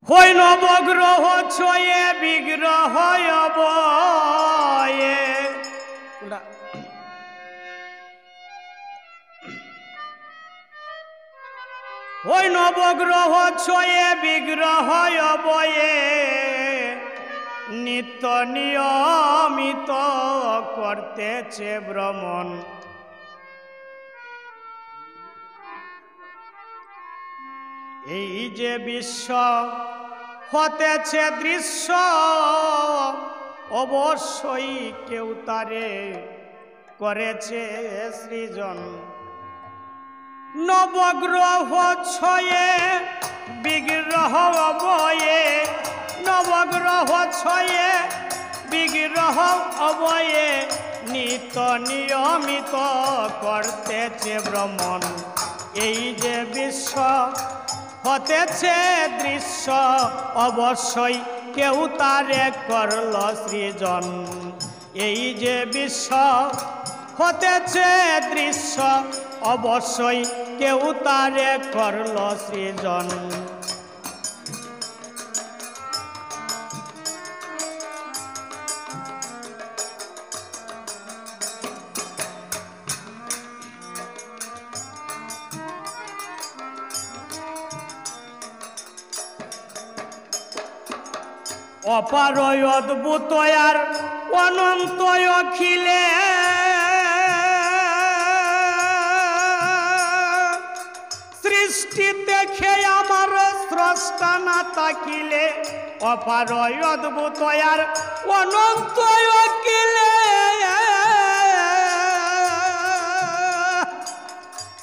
হই নবগ্রহ ছয়ে বিগ্রহ অবয়ে হই নবগ্রহ ছয়ে বিগ্রহ অবয়ে নিত্য নিয়মিত করতেছে ভ্রমণ। এই যে বিশ্ব হতেছে দৃশ্য, অবশ্যই কেউ তারে করেছে সৃজন। নবগ্রহ ছয়ে বিগ্রহ অবয়ে, নবগ্রহ ছয়ে বিগ্রহ অবয়ে নিত্য নিয়মিত করতেছে ভ্রমণ। এই যে বিশ্ব হতেছে দৃশ্য, অবশ্যই কেউ তারে করল সৃজন। এই যে বিশ্ব হতেছে দৃশ্য, অবশ্যই কেউ তারে করল সৃজন। অপার অদ্ভুত আর অনন্ত অখিলে সৃষ্টি দেখে আমার স্রষ্টা না তাকিলে। অপার অদ্ভুত আর অনন্ত অখিলে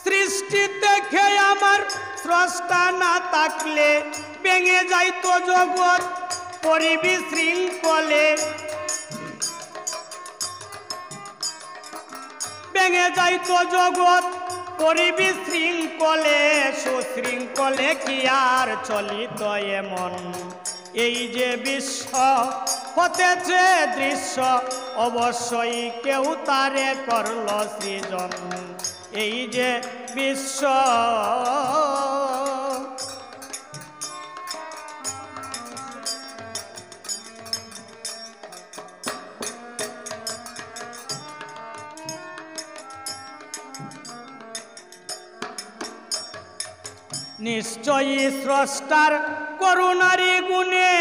সৃষ্টি দেখে আমার স্রষ্টা না থাকলে ভেঙে যাইত জগৎ পরিবিশৃঙ্খলে। ভেঙে যাইত জগৎ পরিবিশৃঙ্খলে, সুশৃঙ্খলে কি আর চলিত এমন। এই যে বিশ্ব হতেছে দৃশ্য, অবশ্যই কেউ তারে করল সৃজন। এই যে বিশ্ব নিশ্চয়ই স্রষ্টার করুণারি গুণে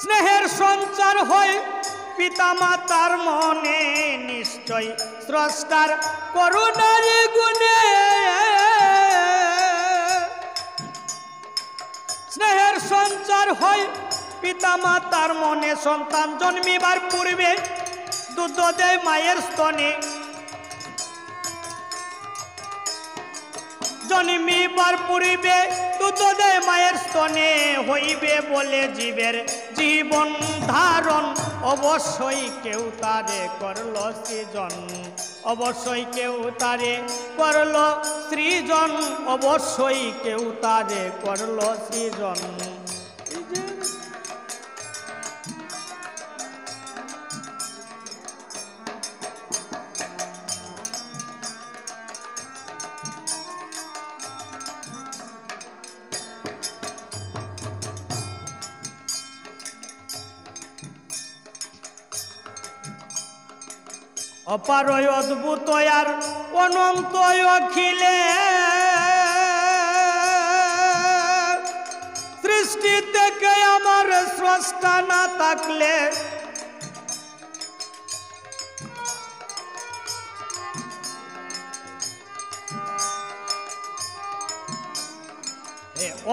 স্নেহের সঞ্চার হয় পিতামাতার মনে। নিশ্চয় স্রষ্টার করুণারি গুণে স্নেহের সঞ্চার হয় পিতামাতার মনে। সন্তান জন্মিবার পূর্বে দুধ দেয় মায়ের স্তনে, জন্মিবার পূর্বে দুধ দেয় মায়ের স্তনে। হইবে বলে জীবের জীবন ধারণ, অবশ্যই কেউ তারে করল সৃজন। অবশ্যই কেউ তারে করল সৃজন, অবশ্যই কেউ তারে করল সৃজন। অপার অদ্ভুত আর অনন্ত অখিলে সৃষ্টি থেকে আমার স্রষ্টা না থাকলে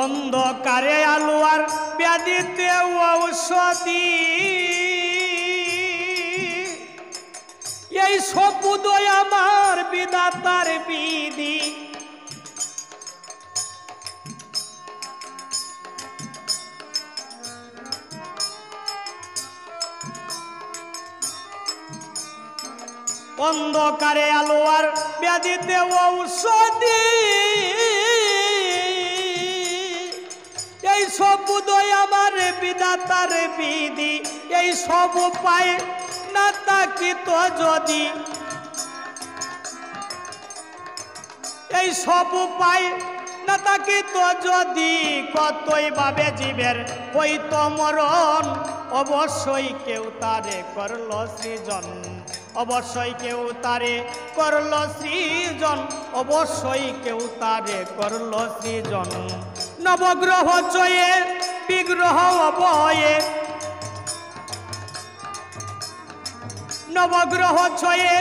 অন্ধকারে আলো আর ব্যাধিতে ঔষধি। এই সবুদয় আমার বিধাতার বিধি। অন্ধকারে আলো আর ব্যাধিতে ঔষধি। এই সবুদয় আমার বিধাতার বিধি। এই সব পায় না তাকিত যদি এই সব উপায় না থাকিত যদি কতই ভাবে জীবের হইত মরণ অবশ্যই কেউ তারে করল সৃজন অবশ্যই কেউ তারে করল সৃজন অবশ্যই কেউ তারে করল সৃজন নবগ্রহ জয়ে বিগ্রহ অবয়ে নবগ্রহ ছয়ে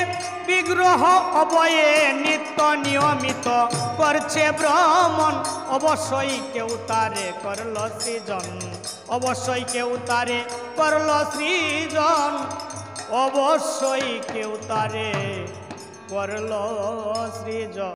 বিগ্রহ অবয়ে নিত্য নিয়মিত করছে ভ্রমণ অবশ্যই কেউ তারে করল সৃজন অবশ্যই কেউ তারে করল সৃজন অবশ্যই কেউ তারে করল সৃজন।